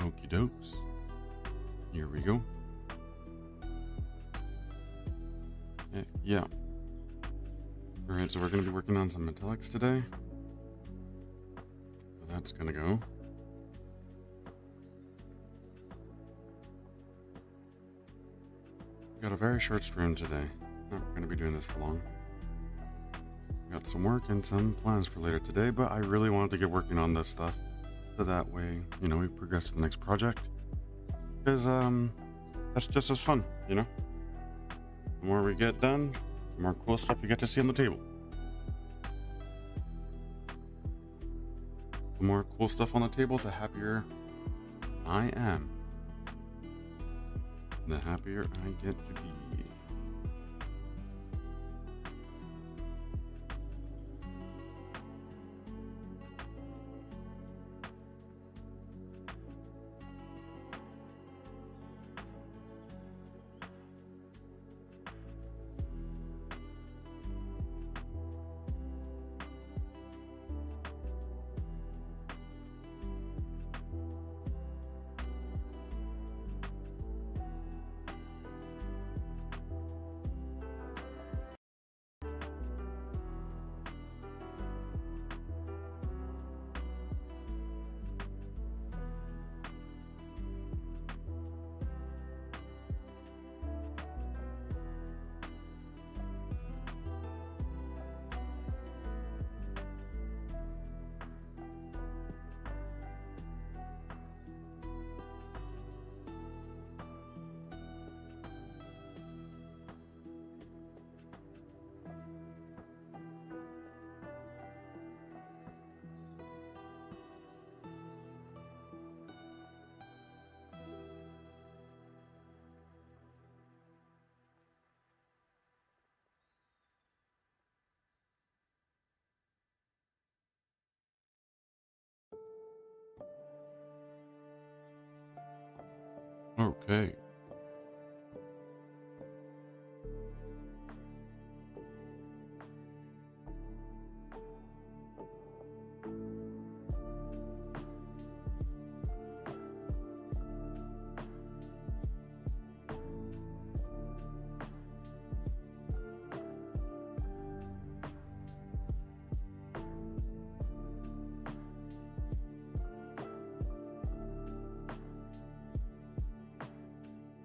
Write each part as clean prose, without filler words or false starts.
Okie dokes. Here we go. Yeah. Alright, so we're going to be working on some metallics today. So that's going to go. We got a very short stream today. Not going to be doing this for long. Got some work and some plans for later today, but I really wanted to get working on this stuff. So that way, you know, we progress to the next project. Because, that's just as fun, you know? The more we get done, the more cool stuff you get to see on the table. The more cool stuff on the table, the happier I am. The happier I get to be. Okay.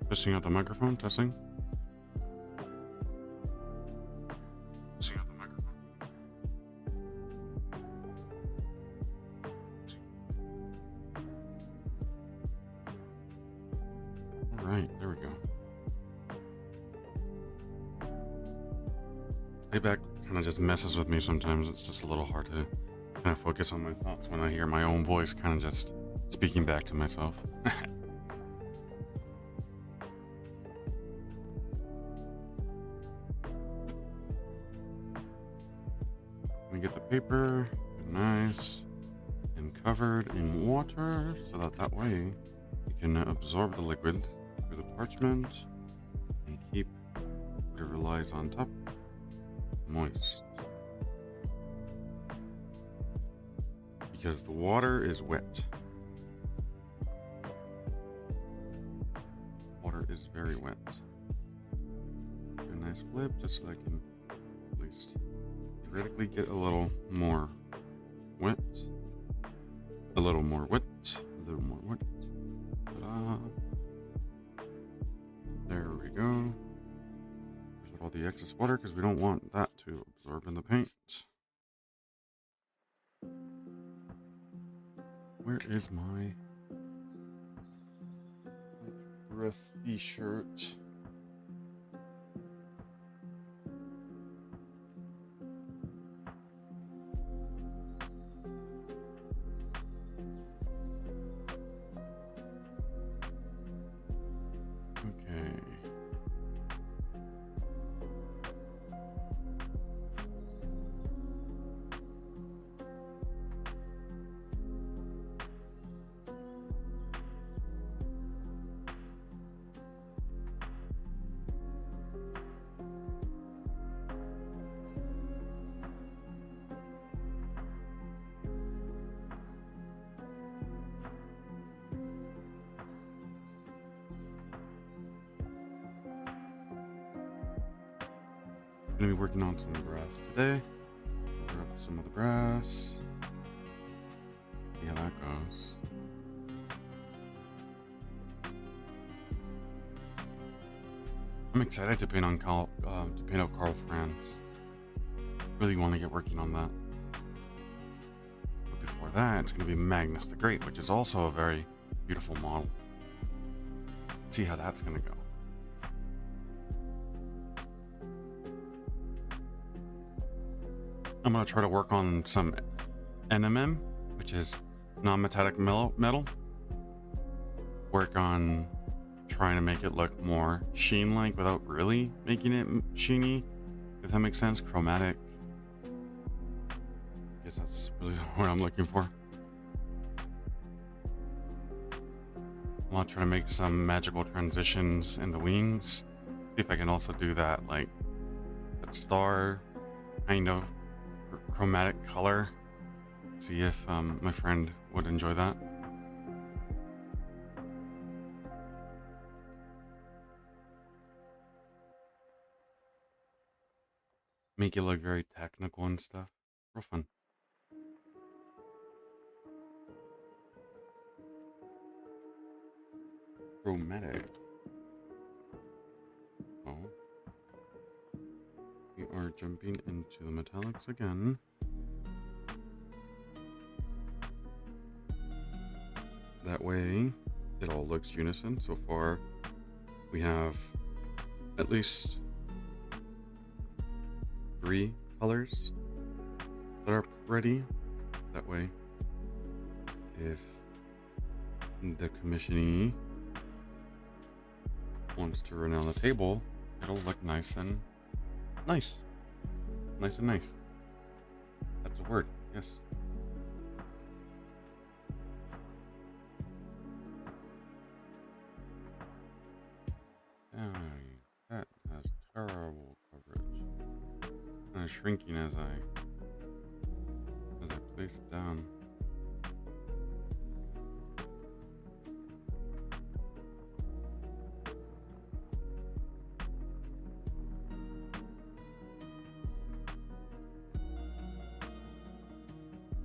Testing out the microphone, testing. Testing out the microphone. Alright, there we go. Playback kind of just messes with me sometimes. It's just a little hard to kind of focus on my thoughts when I hear my own voice kind of just speaking back to myself. We get the paper nice and covered in water so that way you can absorb the liquid through the parchment and keep whatever lies on top moist. Because the water is wet. Water is very wet. A nice flip just so I can at least theoretically get a little more wet. A little more wet. A little more wet. Ta-da. There we go. There's all the excess water because we don't want that to absorb in the paint. Where is my rusty shirt? Gonna be working on some brass today. Cover up some of the brass. See how that goes. I'm excited to paint on Carl Franz. Really want to get working on that. But before that, it's going to be Magnus the Great, which is also a very beautiful model. Let's see how that's going to go. I'm going to try to work on some NMM, which is non-metallic metal. Work on trying to make it look more sheen-like without really making it sheeny, if that makes sense. Chromatic. I guess that's really what I'm looking for. I want to try to make some magical transitions in the wings. See if I can also do that, like that star kind of chromatic color. See if my friend would enjoy that. Make it look very technical and stuff. Real fun. Chromatic. Oh. We are jumping into the metallics again. That way, it all looks unison. So far, we have at least 3 colors that are ready. That way, if the commissionee wants to run on the table, it'll look nice and nice. Nice and nice. That's a word, yes. Dang, that has terrible coverage. Kind of shrinking as I place it down.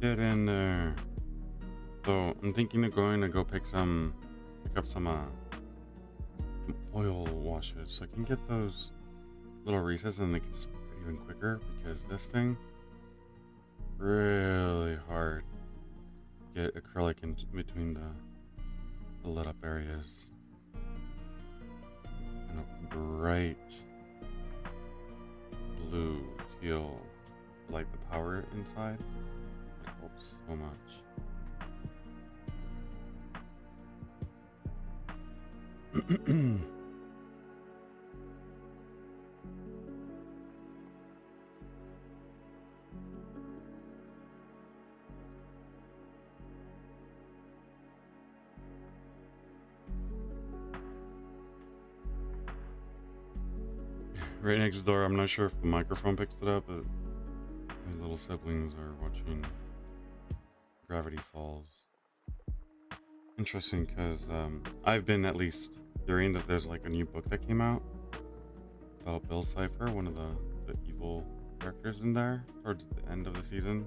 Get in there. So I'm thinking of going to go pick up some oil washes so I can get those little recesses and they can spread even quicker, because this thing really hard to get acrylic in between the lit up areas. And a bright blue teal, like the power inside. It helps so much. Right next door, I'm not sure if the microphone picks it up, but my little siblings are watching Gravity Falls. Interesting, because I've been at least hearing that there's like a new book that came out about Bill Cipher, one of the evil characters in there, towards the end of the season.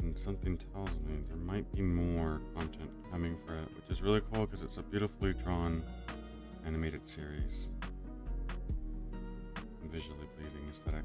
And something tells me there might be more content coming for it, which is really cool because it's a beautifully drawn animated series. And visually pleasing aesthetic.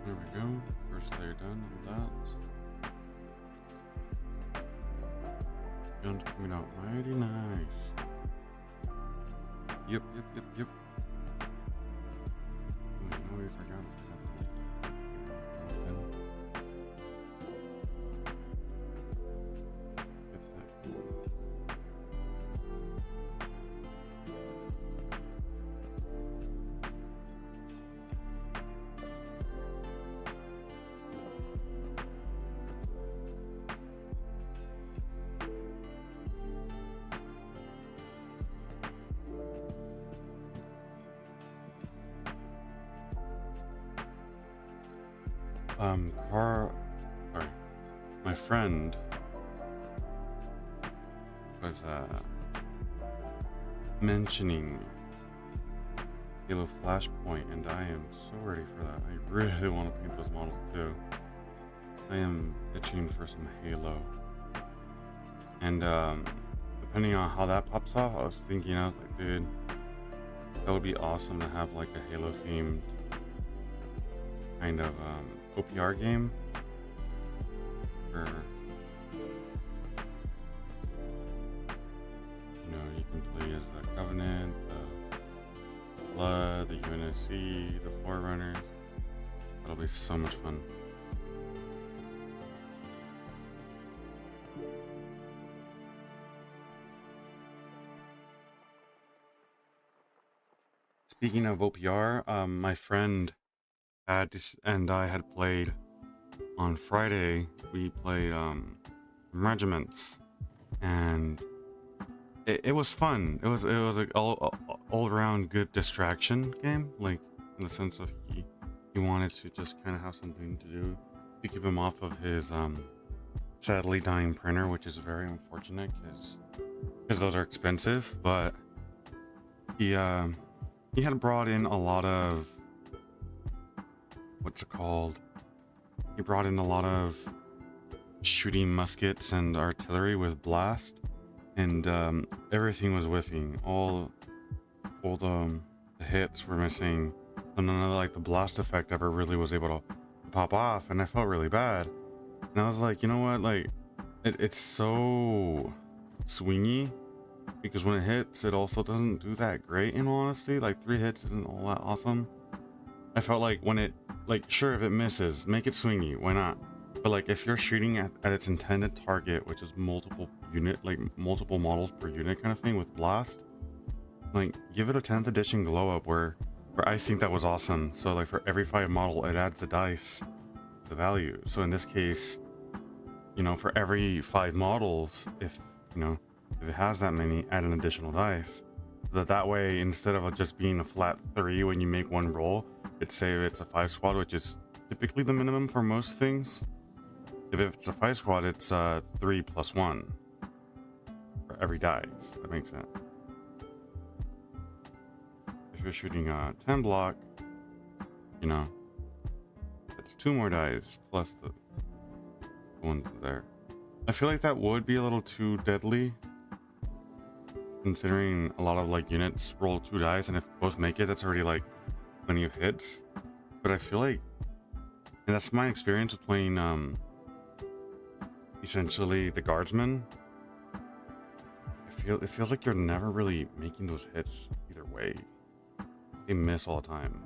There we go. First layer done on that. Gun's coming out mighty nice. Yep. Ooh, you know what I forgot? I forgot the little fin. Get that going. Sorry, my friend was mentioning Halo Flashpoint, and I am so ready for that. I really want to paint those models too. I am itching for some Halo, and depending on how that pops off, I was like, dude, that would be awesome to have like a Halo themed kind of OPR game, where you can play as the Covenant, the Flood, the UNSC, the Forerunners. That'll be so much fun. Speaking of OPR, my friend and I had played on Friday. We played Regiments, and it was fun. It was like all around good distraction game, like in the sense of he wanted to just kind of have something to do to keep him off of his sadly dying printer, which is very unfortunate because those are expensive. But he had brought in a lot of he brought in a lot of shooting muskets and artillery with blast, and everything was whiffing. All the hits were missing, and none of like the blast effect ever really was able to pop off, and I felt really bad. And I was like, you know what, like it's so swingy, because when it hits, it also doesn't do that great, in all honesty. Like 3 hits isn't all that awesome. I felt like when it, like, sure, if it misses, make it swingy, why not? But like if you're shooting at its intended target, which is multiple models per unit kind of thing with blast, like give it a 10th edition glow up where I think that was awesome. So like for every 5 model, it adds the dice, the value. So in this case, for every 5 models, if it has that many, add an additional dice. That way, instead of just being a flat 3 when you make one roll, it's a 5 squad, which is typically the minimum for most things. If it's a 5 squad, it's 3 plus 1 for every dice. That makes sense. If you're shooting a 10 block, it's 2 more dice plus the ones there. I feel like that would be a little too deadly, considering a lot of like units roll 2 dice, and if both make it, that's already like plenty of hits. But I feel like, and that's my experience with playing essentially the guardsmen, it feels like you're never really making those hits either way. They miss all the time,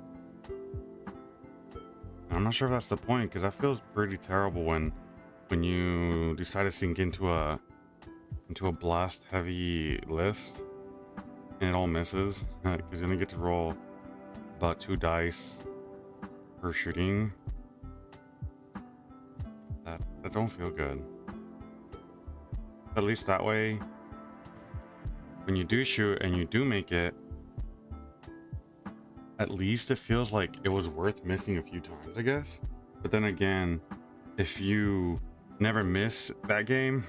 and I'm not sure if that's the point, because that feels pretty terrible when you decide to sink into a blast heavy list and it all misses, because you only get to roll about 2 dice per shooting. That don't feel good. At least that way, when you do shoot and you do make it, at least it feels like it was worth missing a few times, I guess. But then again, if you never miss that game,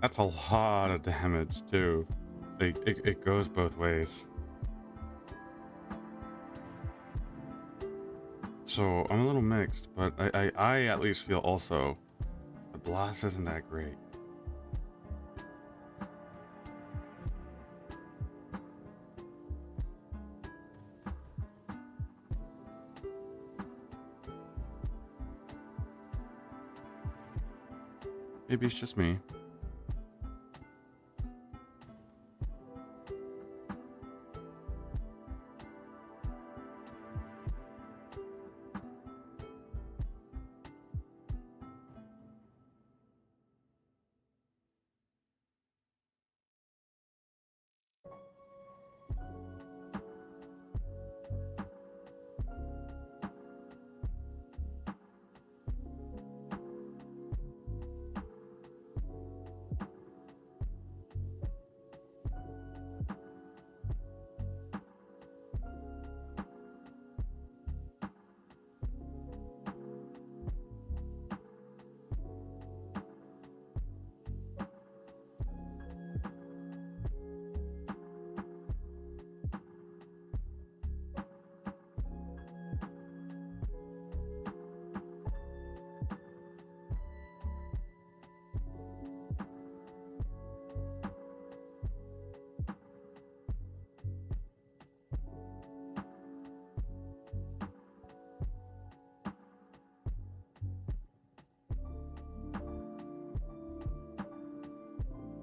that's a lot of damage too. Like it goes both ways. So I'm a little mixed, but I at least feel also the blast isn't that great. Maybe it's just me.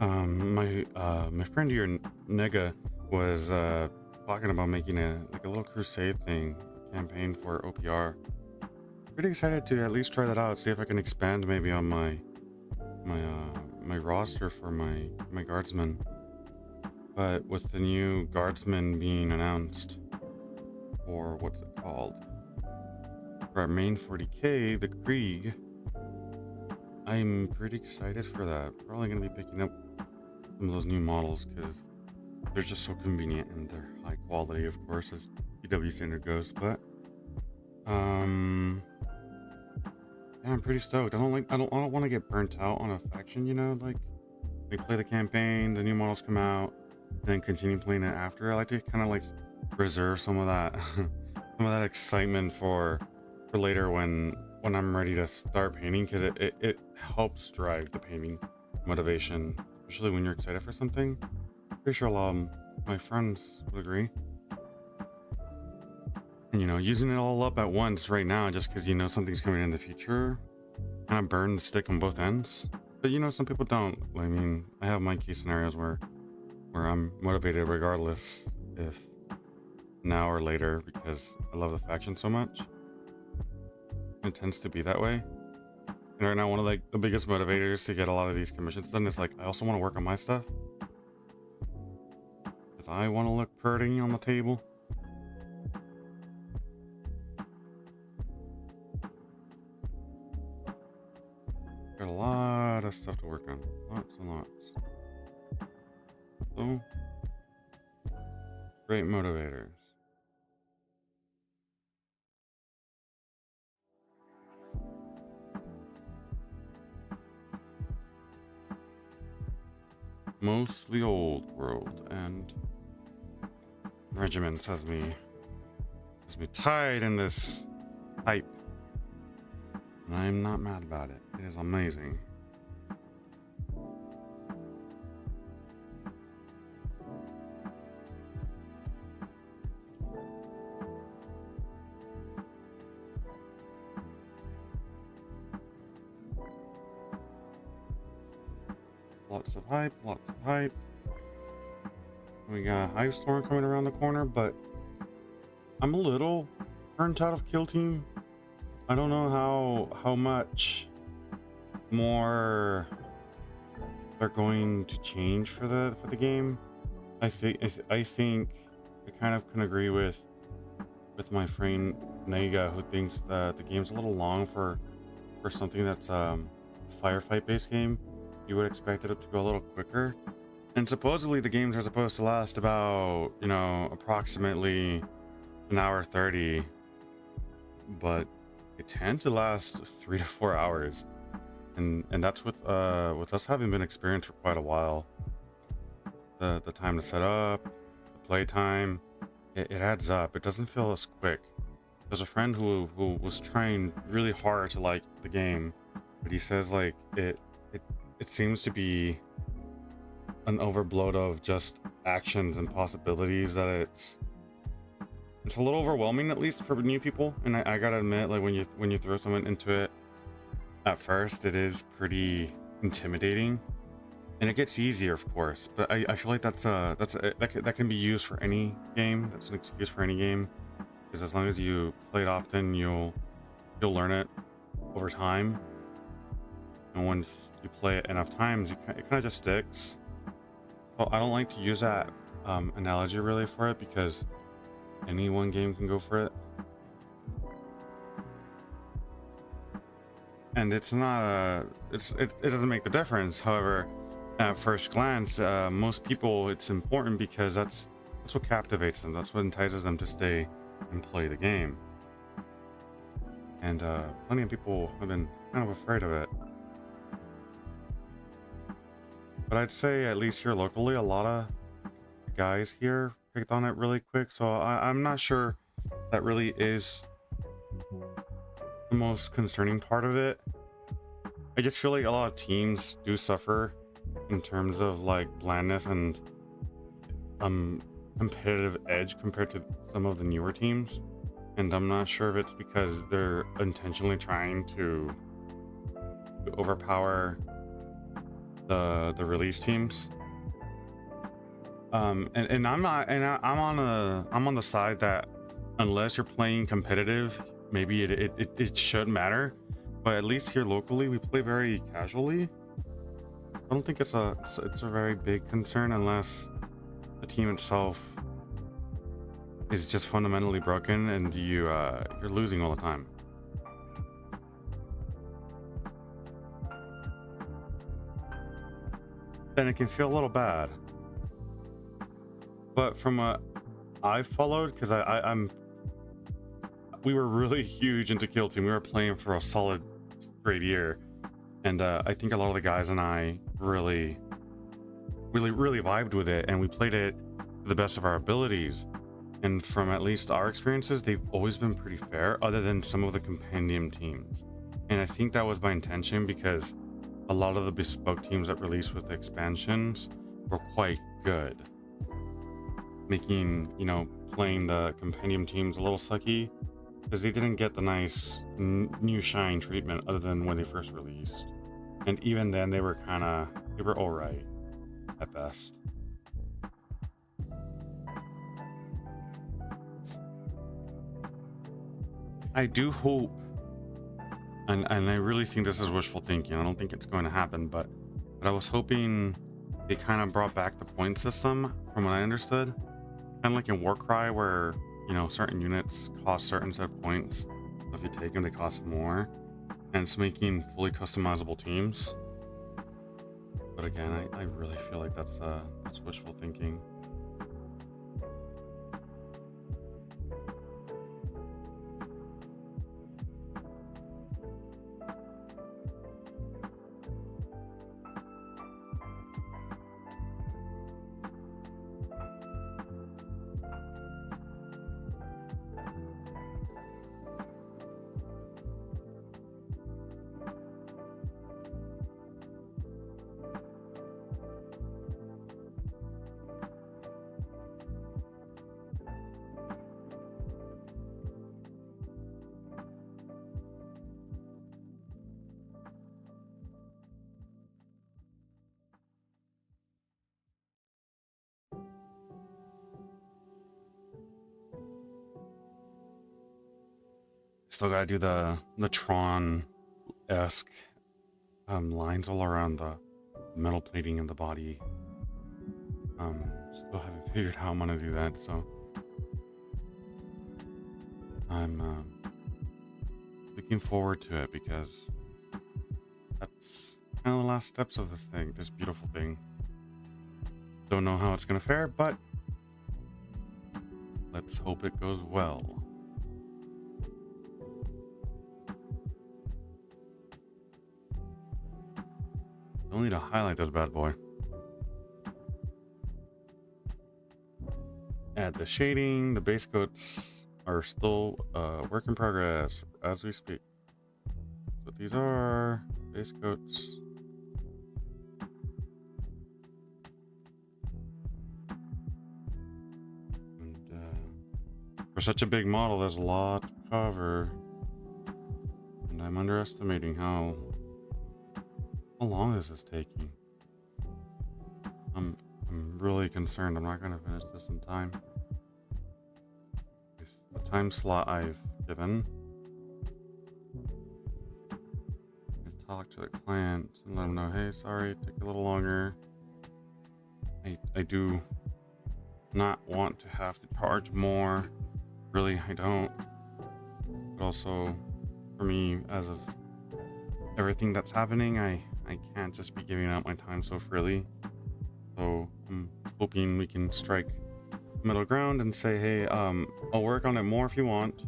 My friend here, Nega, was talking about making a little crusade thing, campaign for OPR. Pretty excited to at least try that out, see if I can expand maybe on my roster for my guardsmen. But with the new guardsmen being announced, or what's it called, for our main 40k, the Krieg, I'm pretty excited for that. Probably gonna be picking up some of those new models because they're just so convenient and they're high quality, of course, as PW standard goes. But yeah, I'm pretty stoked. I don't want to get burnt out on a faction, you know, like they play the campaign, the new models come out, and then continue playing it after. I like to kind of like reserve some of that some of that excitement for later when I'm ready to start painting, because it helps drive the painting motivation, especially when you're excited for something. Pretty sure a lot of my friends would agree. And, you know, using it all up at once right now just because you know something's coming in the future kind of burn the stick on both ends. But you know, some people don't. I mean, I have my key scenarios where I'm motivated regardless if now or later, because I love the faction so much. It tends to be that way. And right now, one of like the biggest motivators to get a lot of these commissions done is like, I also want to work on my stuff, because I want to look pretty on the table. Got a lot of stuff to work on. Lots and lots. So, great motivators. Mostly old world, and regiment has me tied in this hype. And I'm not mad about it. It is amazing. Lots of hype, lots of hype. We got Hive Storm coming around the corner, but I'm a little burnt out of Kill Team. I don't know how much more they're going to change for the game. I think I kind of can agree with my friend Nega, who thinks that the game's a little long for something that's firefight based game. You would expect it to go a little quicker. And supposedly the games are supposed to last about, you know, approximately an hour 30, but they tend to last 3 to 4 hours, and that's with us having been experienced for quite a while. The time to set up, the play time, it adds up. It doesn't feel as quick. There's a friend who was trying really hard to like the game, but he says like it seems to be an overload of just actions and possibilities that it's a little overwhelming, at least for new people. And I gotta admit, like when you throw someone into it at first, it is pretty intimidating, and it gets easier, of course. But I feel like that can be used for any game. That's an excuse for any game, because as long as you play it often, you'll learn it over time. And once you play it enough times, it kind of just sticks. Well, I don't like to use that analogy really for it, because any one game can go for it, and it's not it doesn't make the difference. However, at first glance, most people, it's important because that's what captivates them. That's what entices them to stay and play the game. And plenty of people have been kind of afraid of it. But I'd say, at least here locally, a lot of guys here picked on it really quick. So I'm not sure that really is the most concerning part of it. I just feel like a lot of teams do suffer in terms of like blandness and competitive edge compared to some of the newer teams. And I'm not sure if it's because they're intentionally trying to overpower the release teams. And I'm not, and I'm on the side that unless you're playing competitive, maybe it should matter. But at least here locally, we play very casually. I don't think it's a very big concern unless the team itself is just fundamentally broken and you're losing all the time. Then it can feel a little bad. But from what I followed, because we were really huge into Kill Team. We were playing for a solid straight year, and I think a lot of the guys and I really vibed with it, and we played it to the best of our abilities. And from at least our experiences, they've always been pretty fair, other than some of the compendium teams. And I think that was by intention, because a lot of the bespoke teams that released with expansions were quite good, making, you know, playing the compendium teams a little sucky because they didn't get the nice new shine treatment other than when they first released. And even then they were all right at best. I do hope, and I really think this is wishful thinking, I don't think it's going to happen, but I was hoping they kind of brought back the point system from what I understood. Kind of like in Warcry, where, you know, certain units cost certain set of points. So if you take them, they cost more. And it's making fully customizable teams. But again, I really feel like that's wishful thinking. Still gotta do the Tron-esque lines all around the metal plating in the body. Still haven't figured how I'm gonna do that, so I'm looking forward to it, because that's kind of the last steps of this thing, this beautiful thing. Don't know how it's gonna fare, but let's hope it goes well. Don't need to highlight this bad boy. Add the shading. The base coats are still work in progress as we speak. So these are base coats. And for such a big model, there's a lot to cover. And I'm underestimating how long is this taking? I'm really concerned I'm not going to finish this in time. With the time slot I've given, I've talked to the client and let them know, hey, sorry, it took a little longer. I do not want to have to charge more. Really, I don't. But also, for me, as of everything that's happening, I can't just be giving out my time so freely. So I'm hoping we can strike middle ground and say, hey, I'll work on it more if you want.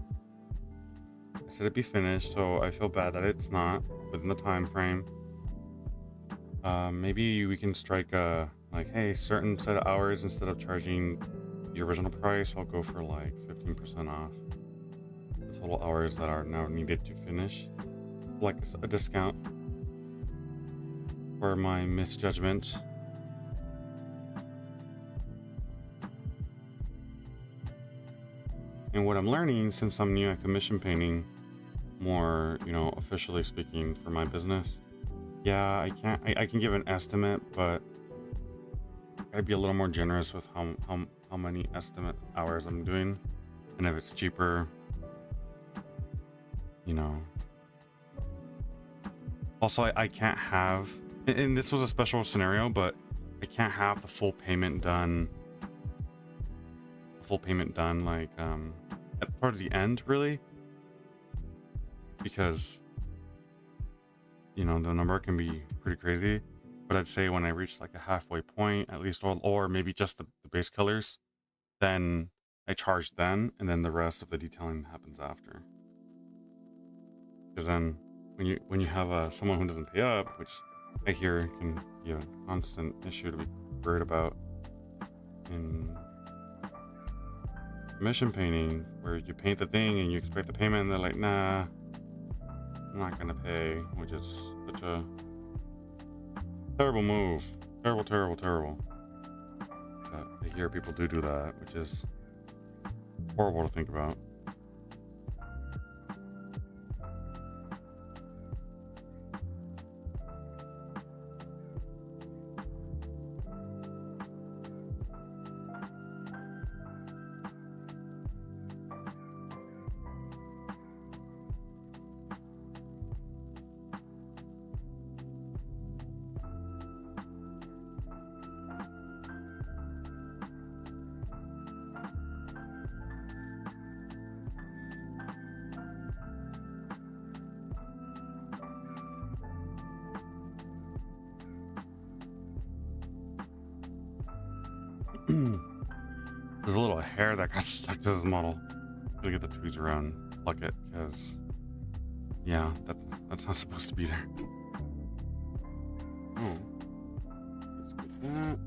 I said it'd be finished, so I feel bad that it's not within the time frame. Maybe we can strike a, like, hey, certain set of hours, instead of charging the original price, I'll go for like 15% off the total hours that are now needed to finish, like a discount for my misjudgment. And what I'm learning, since I'm new at commission painting, more, you know, officially speaking for my business, Yeah, I can't. I can give an estimate, but I'd be a little more generous with how many estimate hours I'm doing, and if it's cheaper, you know. Also, I can't have, and this was a special scenario, but I can't have the full payment done. Like towards the end, really, because you know the number can be pretty crazy. But I'd say when I reach like a halfway point, at least, or maybe just the base colors, then I charge then, and then the rest of the detailing happens after. Because then when you have someone who doesn't pay up, which I hear can be a constant issue to be worried about in commission painting, where you paint the thing and you expect the payment, and they're like, nah, I'm not gonna pay, which is such a terrible move. Terrible. I hear people do that, which is horrible to think about. There's a little hair that got stuck to this model. Gotta get the tweezer around, pluck it, because yeah, that's not supposed to be there. Oh, let's get that.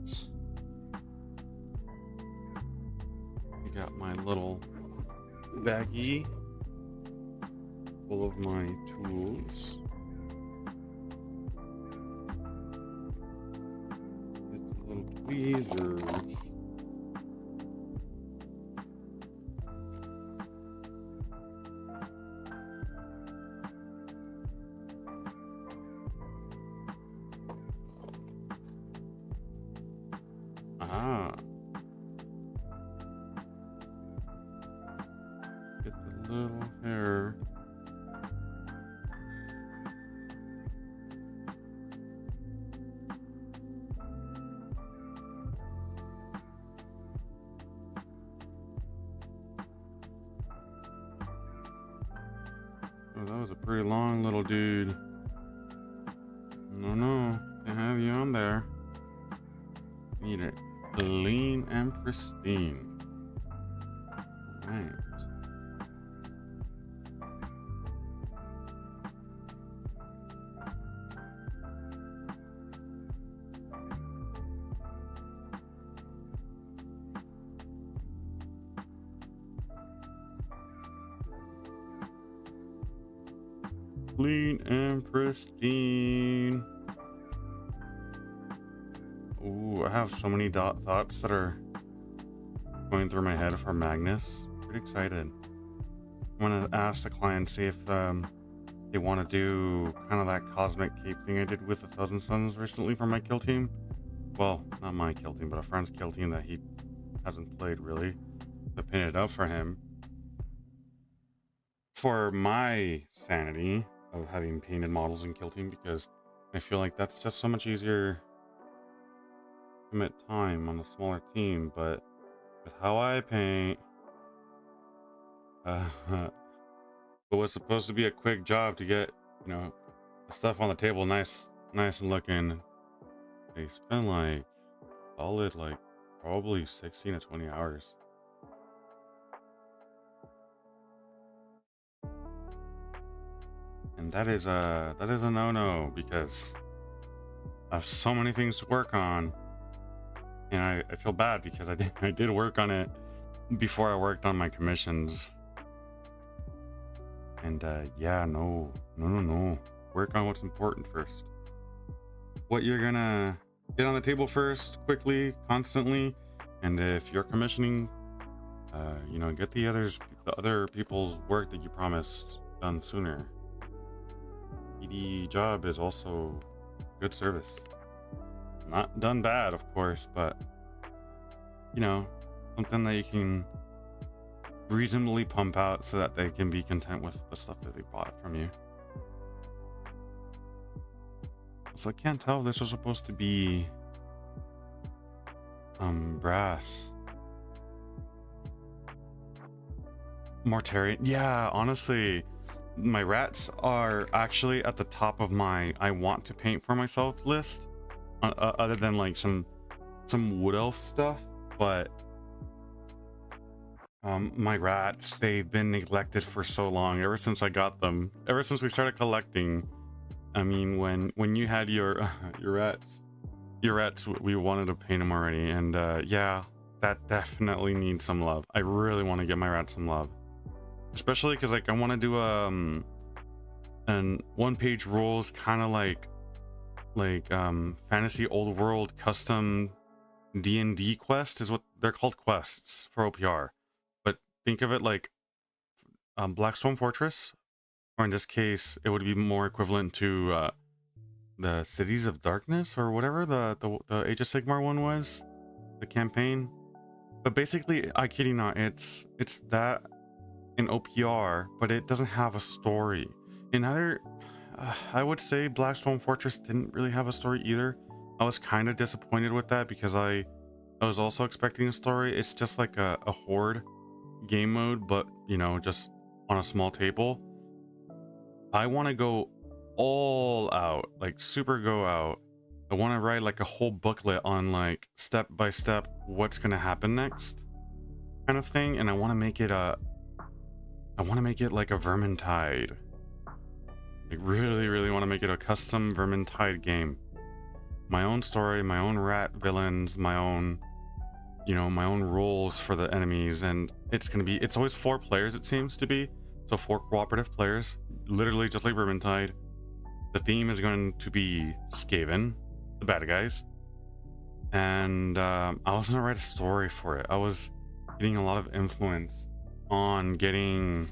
I got my little baggie full of my tools. Get the little tweezers. Get the little hair. Oh, that was a pretty long little dude. No, can't have you on there. Need it clean and pristine. Right. Clean and pristine. Ooh, I have so many thoughts that are going through my head for Magnus. Pretty excited. I'm gonna ask the client, see if they want to do kind of that cosmic cape thing I did with 1,000 Suns recently for my kill team. Well, not my kill team, but a friend's kill team that he hasn't played really. I painted it up for him. For my sanity of having painted models in kill team, because I feel like that's just so much easier to commit time on a smaller team. But with how I paint, it was supposed to be a quick job to get, you know, the stuff on the table nice and looking. They spent like solid, like probably 16 to 20 hours. And that is a no-no, because I have so many things to work on, and I feel bad because I did work on it before I worked on my commissions. And yeah, no, work on what's important first, what you're gonna get on the table first, quickly, constantly. And if you're commissioning, you know, get the other people's work that you promised done sooner. PD job is also good service. Not done bad, of course, but you know, something that you can reasonably pump out so that they can be content with the stuff that they bought from you. So I can't tell if this was supposed to be brass. Mortarian. Yeah, honestly, my rats are actually at the top of my I want to paint for myself list, other than like some wood elf stuff. But my rats, they've been neglected for so long, ever since I got them, ever since we started collecting. I mean, when you had your rats, we wanted to paint them already. And yeah, that definitely needs some love. I really want to get my rats some love, especially because like I want to do an one-page rules, kind of like fantasy old world custom D&D quest is what they're called, quests for OPR. But think of it like Blackstone Fortress, or in this case it would be more equivalent to the Cities of Darkness or whatever the Age of Sigmar one was, the campaign. But basically, I kid you not, it's that in OPR, but it doesn't have a story. In other, I would say Blackstone Fortress didn't really have a story either. I was kind of disappointed with that because I was also expecting a story. It's just like a horde game mode, but you know, just on a small table. I want to go all out, like super go out. I want to write like a whole booklet on like step by step what's gonna happen next, kind of thing. And I want to make it like a Vermintide. Like really want to make it a custom Vermintide game. My own story, my own rat villains, my own, you know, my own rules for the enemies. And it's always 4 players, it seems to be. So 4 cooperative players, literally just like Vermintide. The theme is going to be Skaven, the bad guys. And I was gonna write a story for it. I was getting a lot of influence on getting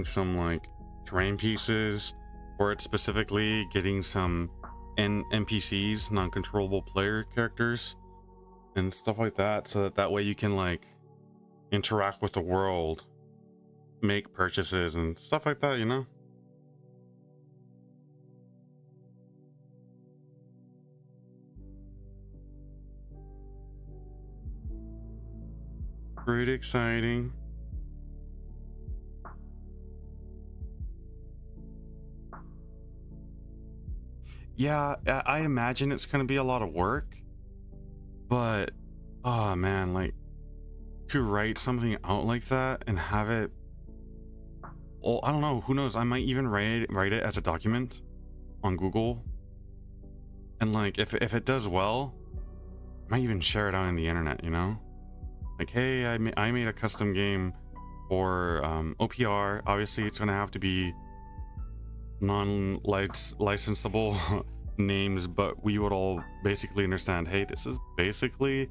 some like terrain pieces for it, specifically getting some NPCs, non-controllable player characters, and stuff like that, so that way you can like interact with the world, make purchases and stuff like that, you know. Pretty exciting. Yeah, I imagine it's gonna be a lot of work, but oh man, like to write something out like that and have it, oh, I don't know, who knows, I might even write it as a document on Google, and like if it does well, I might even share it out on the internet, you know, like, hey, I made a custom game for OPR. Obviously it's gonna have to be non-licensable names, but we would all basically understand, hey, this is basically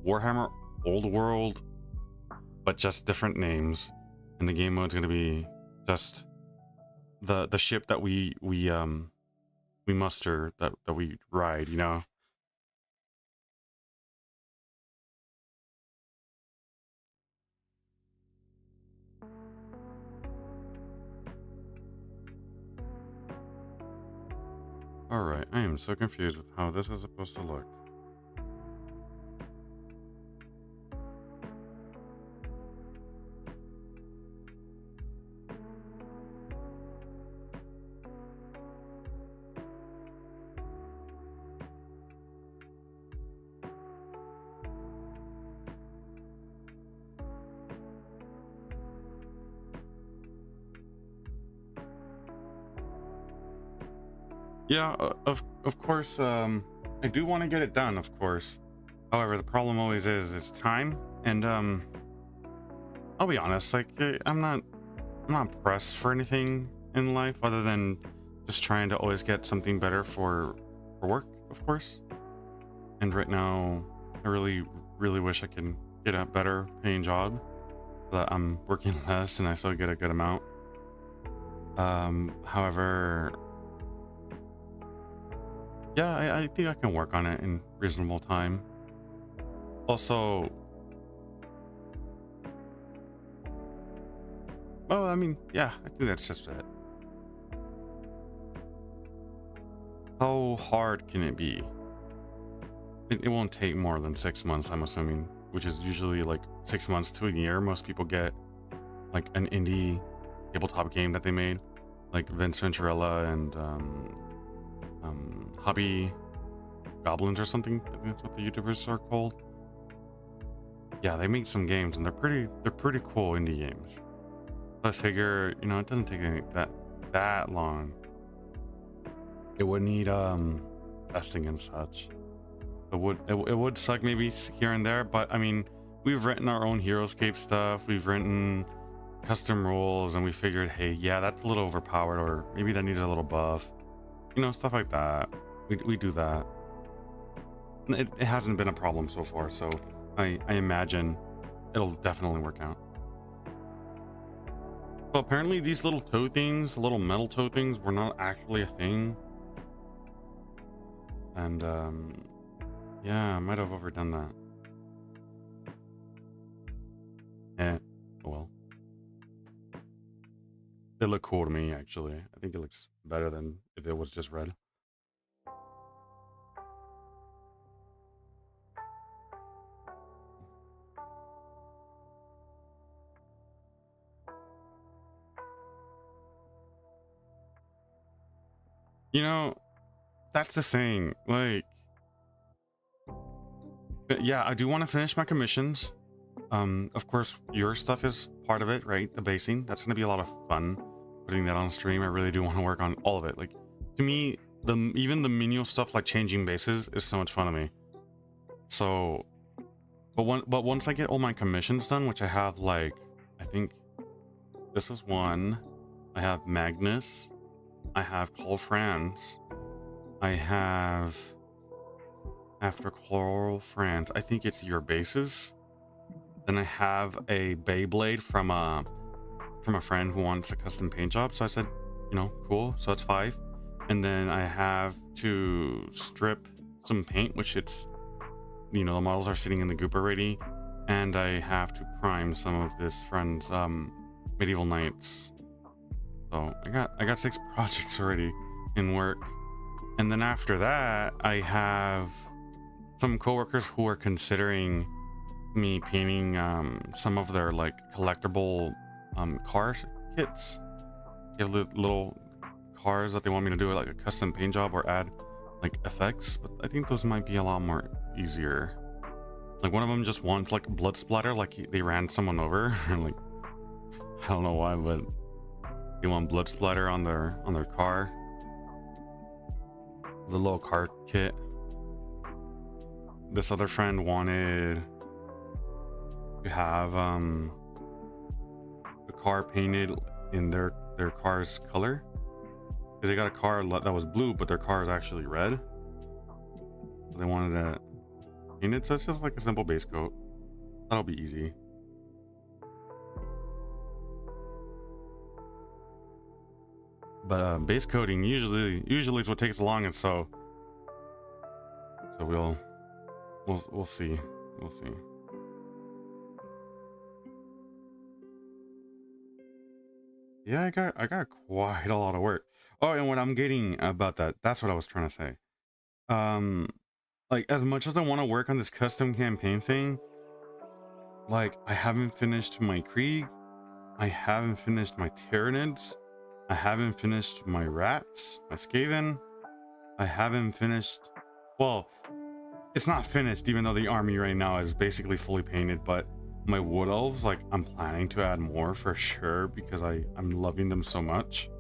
Warhammer Old World, but just different names, and the game mode's gonna be just the ship that we muster, that we ride, you know. Alright, I am so confused with how this is supposed to look. Yeah, of course, I do want to get it done, of course. However, the problem always is time, and I'll be honest, like I'm not pressed for anything in life other than just trying to always get something better for work, of course. And right now, I really wish I can get a better paying job so that I'm working less and I still get a good amount. However, Yeah, I think I can work on it in reasonable time. Also, well, I mean, yeah, I think that's just it. How hard can it be? It won't take more than 6 months, I'm assuming, which is usually like 6 months to a year. Most people get like an indie tabletop game that they made, like Vince Venturella and Hobby Goblins or something. I think that's what the YouTubers are called. Yeah, they make some games and they're pretty cool indie games. I figure, you know, it doesn't take that long. It would need testing and such. It would suck maybe here and there, but I mean, we've written our own Heroescape stuff, we've written custom rules, and we figured, hey, yeah, that's a little overpowered, or maybe that needs a little buff, you know, stuff like that. We do that. It hasn't been a problem so far, so I imagine it'll definitely work out. So apparently these little toe things, little metal toe things, were not actually a thing. And yeah, I might have overdone that. Eh, oh well. They look cool to me, actually. I think it looks better than if it was just red. You know, that's the thing. Like, yeah, I do want to finish my commissions. Of course, your stuff is part of it, right? The basing. That's going to be a lot of fun putting that on stream. I really do want to work on all of it. Like, to me, even the menial stuff like changing bases is so much fun to me. So, but once I get all my commissions done, which I have, like, I think this is one. I have Magnus. I have Call Franz. I have, after Coral France, I think it's your bases. Then I have a Beyblade from a friend who wants a custom paint job. So I said, you know, cool. So that's 5. And then I have to strip some paint, which it's, you know, the models are sitting in the goop already. And I have to prime some of this friend's medieval knights. So I got 6 projects already in work. And then after that, I have some coworkers who are considering me painting some of their like collectible car kits. They have little cars that they want me to do like a custom paint job or add like effects, but I think those might be a lot more easier. Like one of them just wants like blood splatter, like they ran someone over. And like, I don't know why, but they want blood splatter on their car. The little car kit. This other friend wanted to have the car painted in their car's color, because they got a car that was blue but their car is actually red, so they wanted to paint it. So it's just like a simple base coat. That'll be easy. But base coating usually is what takes the longest, so we'll see. We'll see. Yeah, I got quite a lot of work. Oh, and what I'm getting about that's what I was trying to say. Like, as much as I want to work on this custom campaign thing, like, I haven't finished my Krieg, I haven't finished my Tyranids, I haven't finished my Rats, my Skaven, I haven't finished, well, it's not finished even though the army right now is basically fully painted, but my Wood Elves, like, I'm planning to add more for sure because I'm loving them so much.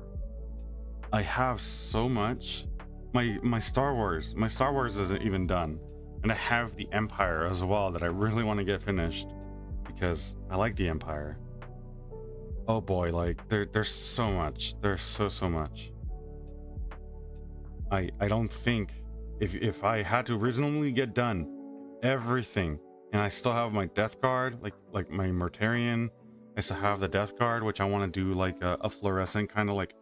I have so much. My Star Wars isn't even done, and I have the Empire as well that I really want to get finished because I like the Empire. Oh boy, like there's so much. There's so much. I don't think if I had to originally get done everything, and I still have my Death Guard, like my Mortarion, I still have the Death Guard, which I want to do like a fluorescent kind of like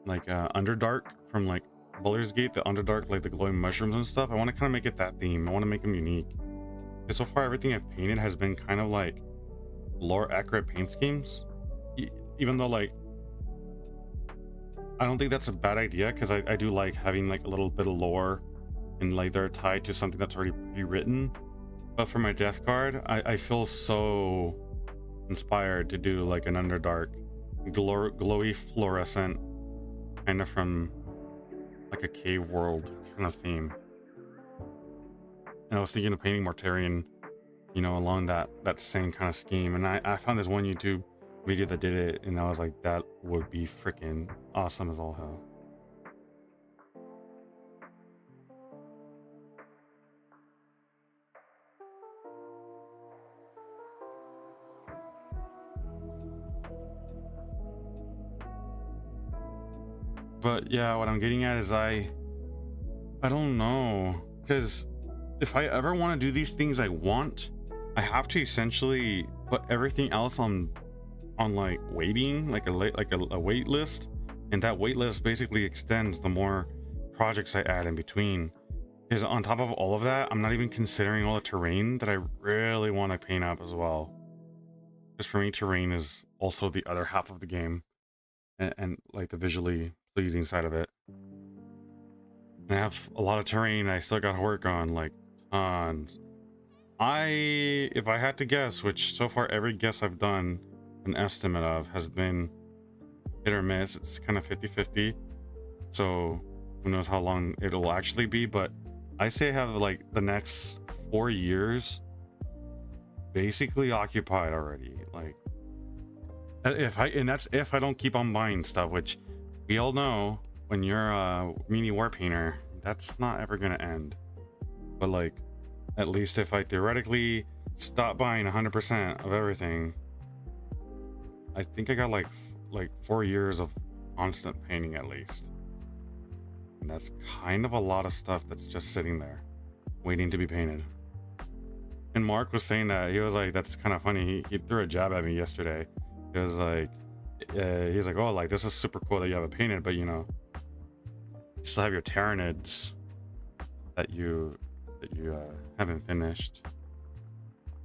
Underdark from like Baldur's Gate, the Underdark, like the glowing mushrooms and stuff, I want to kind of make it that theme. I want to make them unique. And so far, everything I've painted has been kind of like lore accurate paint schemes. Even though, like, I don't think that's a bad idea, because I do like having like a little bit of lore and like they're tied to something that's already pre-written. But for my death card, I feel so inspired to do like an Underdark glowy fluorescent kind of from like a cave world kind of theme. And I was thinking of painting Mortarion, you know, along that same kind of scheme. And I found this one YouTube video that did it, and I was like, that would be freaking awesome as all hell. But yeah, what I'm getting at is I don't know, because if I ever want to do these things I want, I have to essentially put everything else on like waiting, like a wait list, and that wait list basically extends the more projects I add in between. Because on top of all of that, I'm not even considering all the terrain that I really want to paint up as well. Because for me, terrain is also the other half of the game, and like the visually pleasing side of it. And I have a lot of terrain I still got to work on, like tons. If I had to guess, which so far every guess I've done an estimate of has been hit or miss, it's kind of 50-50, so who knows how long it'll actually be, but I say I have like the next 4 years basically occupied already. Like, that's if I don't keep on buying stuff, which we all know when you're a mini war painter, that's not ever gonna end. But like, at least if I theoretically stop buying 100% of everything, I think I got like 4 years of constant painting at least. And that's kind of a lot of stuff that's just sitting there waiting to be painted. And Mark was saying that, he was like, that's kind of funny. He threw a jab at me yesterday. He was like, he's like, oh, like, this is super cool that you have it painted, but you know, you still have your Tyranids that you haven't finished.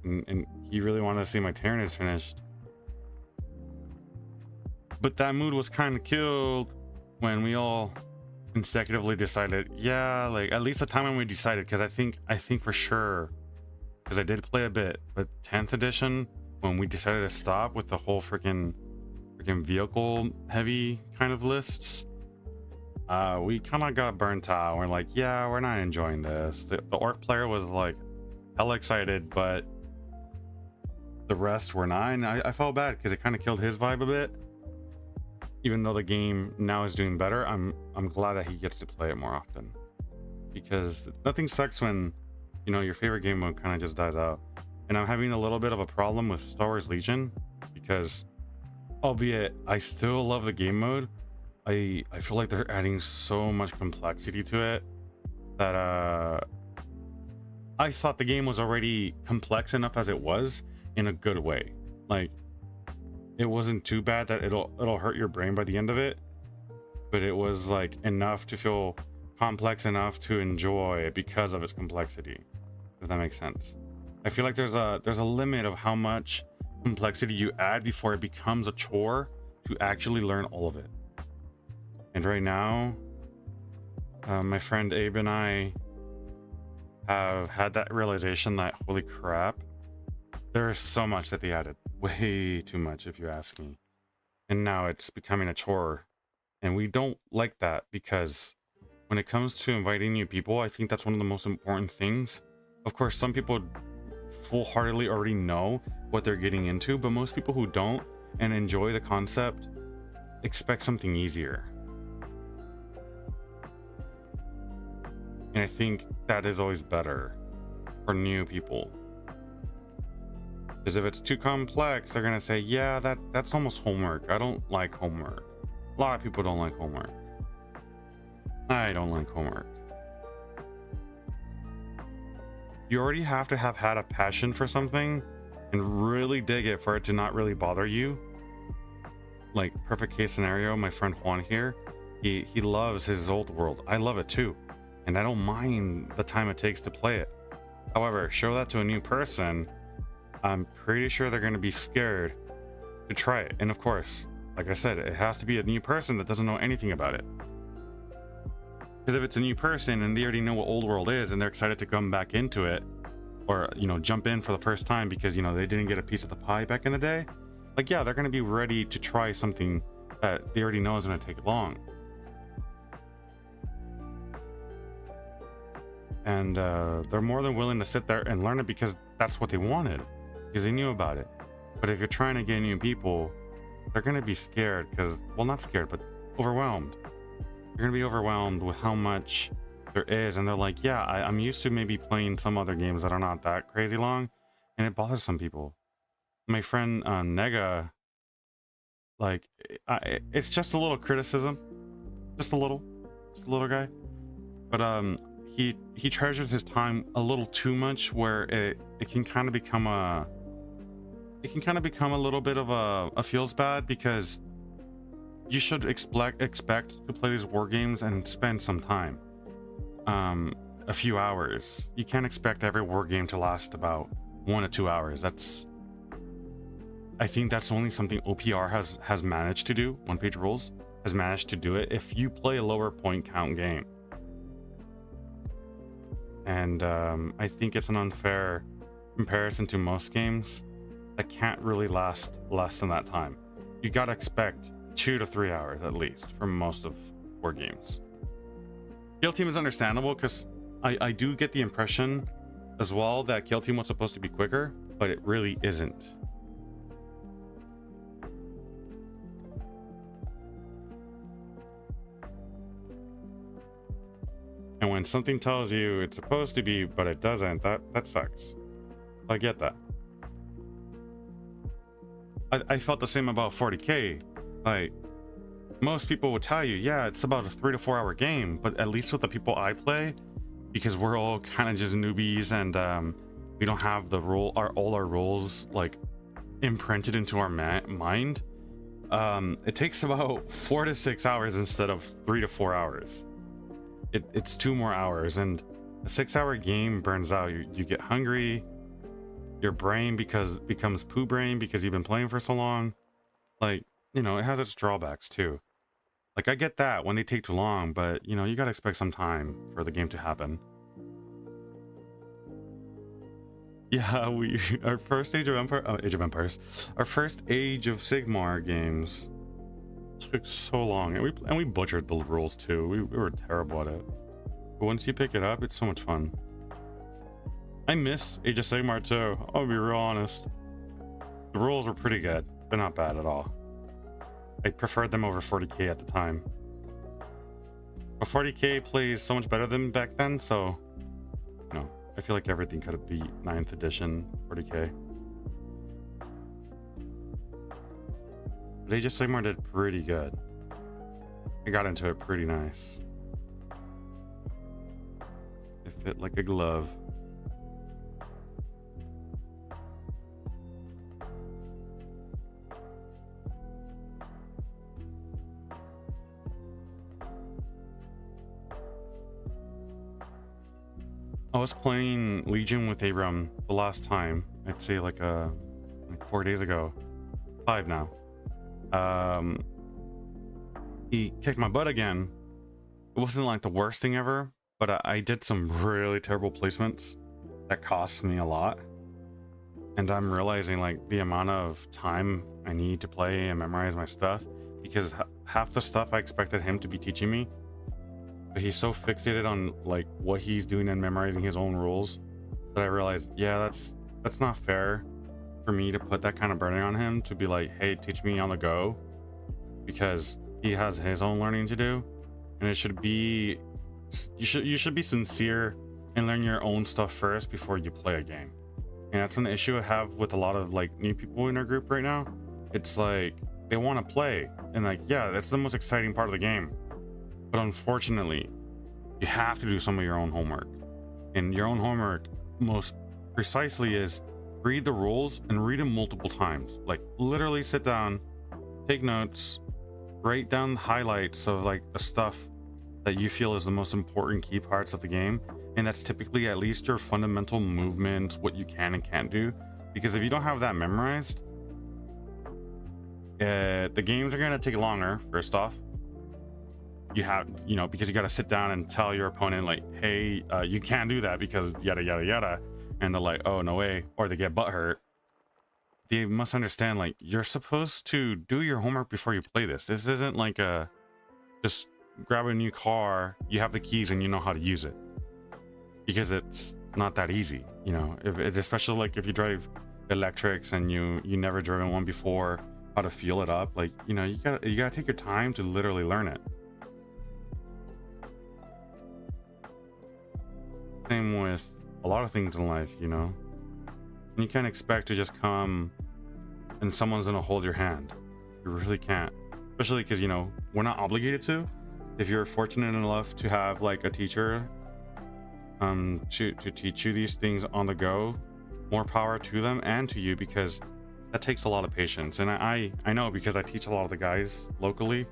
And he really wanted to see my Tyranids finished. But that mood was kind of killed when we all consecutively decided, yeah, like at least the time when we decided, because I think for sure, because I did play a bit, but 10th edition, when we decided to stop with the whole freaking vehicle heavy kind of lists, we kind of got burnt out. We're like, yeah, we're not enjoying this. The orc player was like hella excited, but the rest were not, and I felt bad because it kind of killed his vibe a bit. Even though the game now is doing better, I'm glad that he gets to play it more often, because nothing sucks when, you know, your favorite game mode kind of just dies out. And I'm having a little bit of a problem with Star Wars Legion, because albeit I still love the game mode, I feel like they're adding so much complexity to it that I thought the game was already complex enough as it was, in a good way. Like, it wasn't too bad that it'll hurt your brain by the end of it, but it was like enough to feel complex enough to enjoy it because of its complexity, if that makes sense. I feel like there's a limit of how much complexity you add before it becomes a chore to actually learn all of it. And right now, my friend Abe and I have had that realization that, holy crap, there's so much that they added. Way too much, if you ask me. And now it's becoming a chore. And we don't like that, because when it comes to inviting new people, I think that's one of the most important things. Of course, some people full-heartedly already know what they're getting into, but most people who don't and enjoy the concept expect something easier. And I think that is always better for new people. Because if it's too complex, they're gonna say, yeah, that's almost homework. I don't like homework. A lot of people don't like homework. I don't like homework. You already have to have had a passion for something and really dig it for it to not really bother you. Like, perfect case scenario, my friend Juan here, He loves his old world. I love it too, and I don't mind the time it takes to play it. However, show that to a new person, I'm pretty sure they're going to be scared to try it. And of course, like I said, it has to be a new person that doesn't know anything about it. Because if it's a new person and they already know what old world is and they're excited to come back into it, or jump in for the first time because they didn't get a piece of the pie back in the day, like, yeah, they're going to be ready to try something that they already know is going to take long. And they're more than willing to sit there and learn it because that's what they wanted, because they knew about it. But if you're trying to get new people, they're going to be scared because, well, not scared, but overwhelmed. You're going to be overwhelmed with how much there is. And they're like, yeah, I'm used to maybe playing some other games that are not that crazy long. And it bothers some people. My friend Nega, like, it's just a little criticism. Just a little guy. But he treasures his time a little too much, where it can kind of become a little bit of a feels bad, because you should expect to play these war games and spend some time, a few hours. You can't expect every war game to last about 1 to 2 hours. I think that's only something OPR has managed to do. One Page Rules has managed to do it if you play a lower point count game. And I think it's an unfair comparison to most games that can't really last less than that time. You gotta expect 2 to 3 hours at least for most of war games. Kill Team is understandable, because I do get the impression as well that Kill Team was supposed to be quicker, but it really isn't. And when something tells you it's supposed to be, but it doesn't, that sucks. I get that. I felt the same about 40K. Like, most people would tell you, yeah, it's about a 3 to 4 hour game, but at least with the people I play, because we're all kind of just newbies and we don't have all our rules like imprinted into our mind. It takes about 4 to 6 hours instead of 3 to 4 hours. It's 2 more hours, and a 6-hour game burns out. You get hungry, your brain becomes poo brain because you've been playing for so long. Like, it has its drawbacks too. Like, I get that when they take too long, but you gotta expect some time for the game to happen. Yeah, our first Age of Empires, our first Age of Sigmar games took so long, and we butchered the rules too. We were terrible at it. But once you pick it up, it's so much fun. I miss Age of Sigmar too. I'll be real honest. The rules were pretty good, but not bad at all. I preferred them over 40K at the time. But 40K plays so much better than back then, so I feel like everything could have beat 9th edition 40K. But Age of Sigmar did pretty good. I got into it pretty nice. It fit like a glove. I was playing Legion with Abram the last time. I'd say like 4 days ago. 5 now. He kicked my butt again. It wasn't like the worst thing ever, but I did some really terrible placements that cost me a lot. And I'm realizing like the amount of time I need to play and memorize my stuff, because half the stuff I expected him to be teaching me, but he's so fixated on like what he's doing and memorizing his own rules that I realized, yeah, that's not fair for me to put that kind of burden on him to be like, hey, teach me on the go, because he has his own learning to do. And it should be, you should be sincere and learn your own stuff first before you play a game. And that's an issue I have with a lot of like new people in our group right now. It's like they want to play, and like, yeah, that's the most exciting part of the game, but unfortunately you have to do some of your own homework. And your own homework most precisely is read the rules and read them multiple times. Like literally sit down, take notes, write down highlights of like the stuff that you feel is the most important key parts of the game, and that's typically at least your fundamental movements, what you can and can't do. Because if you don't have that memorized, the games are going to take longer. First off, you have, you know, because you got to sit down and tell your opponent like, hey, you can't do that because yada yada yada, and they're like, oh, no way, or they get butthurt. They must understand, like, you're supposed to do your homework before you play this. This isn't like a just grab a new car, you have the keys and you know how to use it, because it's not that easy, you know. Especially like if you drive electrics and you never driven one before, how to feel it up, like, you know, you gotta take your time to literally learn it. Same with a lot of things in life, you know. And you can't expect to just come and someone's gonna hold your hand. You really can't, especially because, you know, we're not obligated to. If you're fortunate enough to have like a teacher to teach you these things on the go, more power to them and to you, because that takes a lot of patience. And I know, because I teach a lot of the guys locally,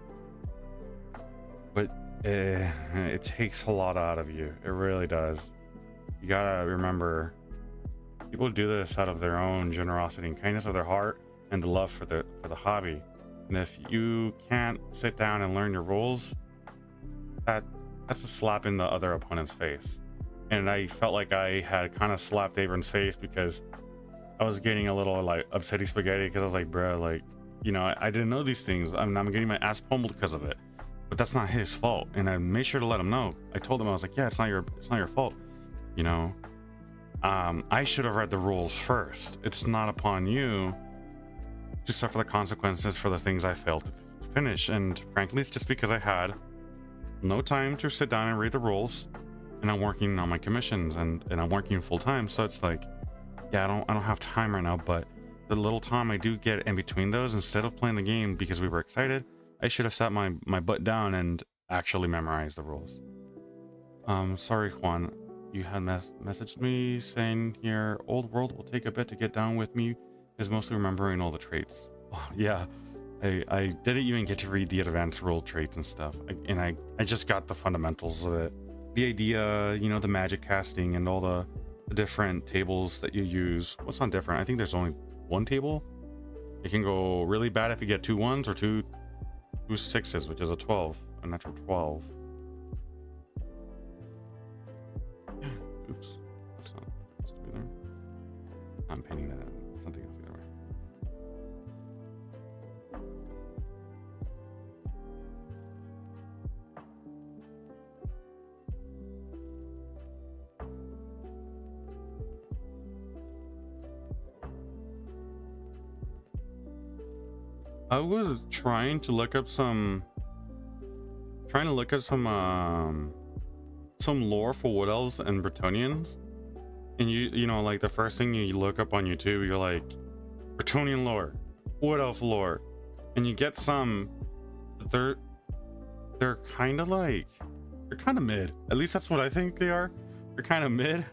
but it takes a lot out of you. It really does. You gotta remember, people do this out of their own generosity and kindness of their heart and the love for the hobby. And if you can't sit down and learn your rules, that's a slap in the other opponent's face. And I felt like I had kind of slapped Abram's face, because I was getting a little like upsetty spaghetti, because I was like, bro, like, you know, I didn't know these things. I'm getting my ass pummeled because of it, but that's not his fault. And I made sure to let him know. I told him, I was like, yeah, it's not your fault, you know. I should have read the rules first. It's not upon you to suffer the consequences for the things I failed to finish. And frankly, it's just because I had no time to sit down and read the rules, and I'm working on my commissions and I'm working full time. So it's like, yeah, I don't have time right now, but the little time I do get in between those, instead of playing the game because we were excited, I should have sat my butt down and actually memorized the rules. Sorry, Juan. You had messaged me saying here, old world will take a bit to get down with me, is mostly remembering all the traits. Oh, yeah, I didn't even get to read the advanced rule traits and stuff. I just got the fundamentals of it. The idea, you know, the magic casting and all the different tables that you use. What's not different? I think there's only one table. It can go really bad if you get 2 1s or 2 6s, which is a 12, a natural 12. Oops, that's not supposed to be there. I'm painting that in something else the other way. I was trying to look up some lore for Wood Elves and Bretonnians, and you know, like the first thing you look up on YouTube, you're like, Bretonnian lore, Wood Elf lore, and you get some. They're kind of like, they're kind of mid. At least that's what I think they are. They're kind of mid,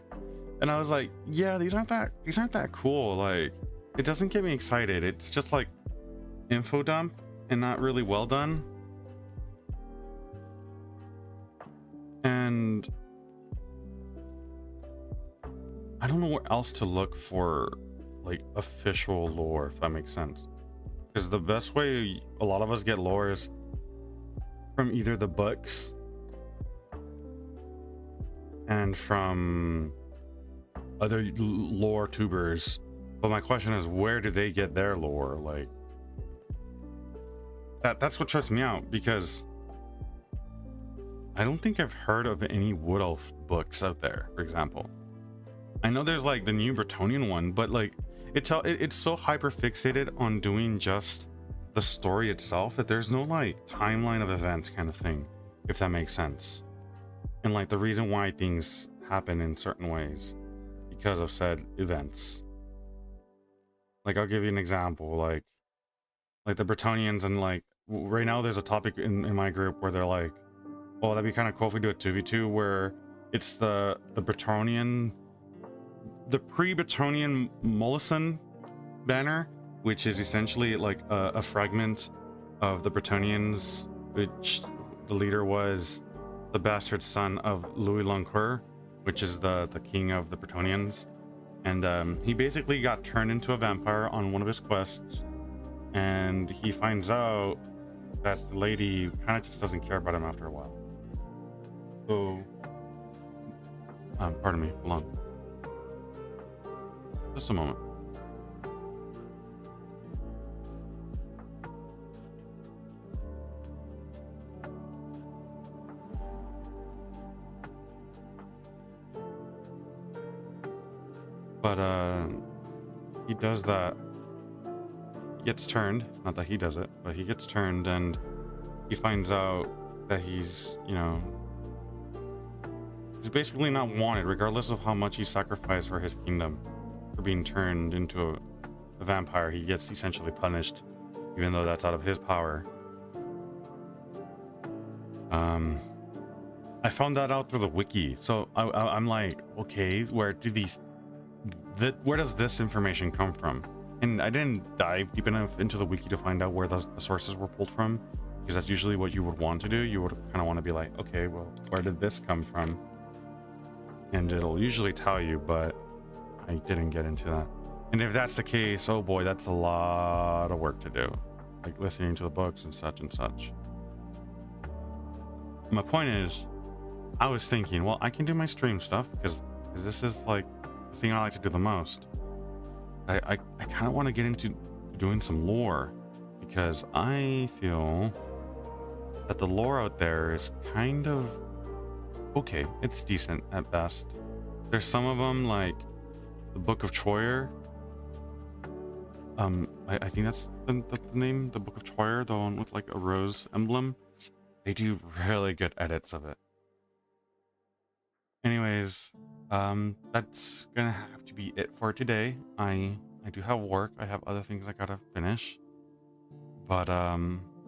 and I was like, yeah, these aren't that cool. Like, it doesn't get me excited. It's just like info dump and not really well done. And I don't know where else to look for like official lore, if that makes sense. Because the best way a lot of us get lore is from either the books and from other lore tubers. But my question is, where do they get their lore? Like, that's what trips me out, because I don't think I've heard of any Wood Elf books out there, for example. I know there's like the new Bretonnian one, but like it's so hyper fixated on doing just the story itself that there's no like timeline of events kind of thing, if that makes sense. And like the reason why things happen in certain ways because of said events. Like, I'll give you an example, like the Bretonnians, and like right now there's a topic in my group where they're like, oh, that'd be kind of cool if we do a 2v2 where it's the Bretonnian, the pre-Bretonnian Mollison banner, which is essentially like a fragment of the Bretonians, which the leader was the bastard son of Louis Loncoeur, which is the king of the Bretonians. And he basically got turned into a vampire on one of his quests, and he finds out that the lady kind of just doesn't care about him after a while. So, pardon me, hold on. Just a moment. But he does that. He gets turned. Not that he does it, but he gets turned, and he finds out that he's, you know, he's basically not wanted, regardless of how much he sacrificed for his kingdom. For being turned into a vampire, he gets essentially punished, even though that's out of his power. I found that out through the wiki, so I'm like, okay, where does this information come from? And I didn't dive deep enough into the wiki to find out where the sources were pulled from, because that's usually what you would want to do. You would kind of want to be like, okay, well, where did this come from? And it'll usually tell you, but I didn't get into that. And if that's the case, oh boy, that's a lot of work to do, like listening to the books and such and such. My point is, I was thinking, well, I can do my stream stuff because this is like the thing I like to do the most. I kind of want to get into doing some lore, because I feel that the lore out there is kind of okay. It's decent at best. There's some of them, like the Book of Troyer. I think that's the name, the Book of Troyer, the one with like a rose emblem. They do really good edits of it. Anyways, that's gonna have to be it for today. I do have work. I have other things I gotta finish, but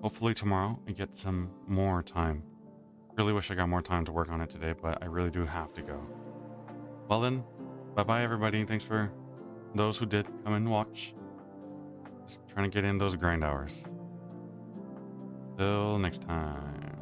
hopefully tomorrow I get some more time. Really wish I got more time to work on it today, but I really do have to go. Well then, bye bye everybody. Thanks for those who did come and watch. Just trying to get in those grind hours. Till next time.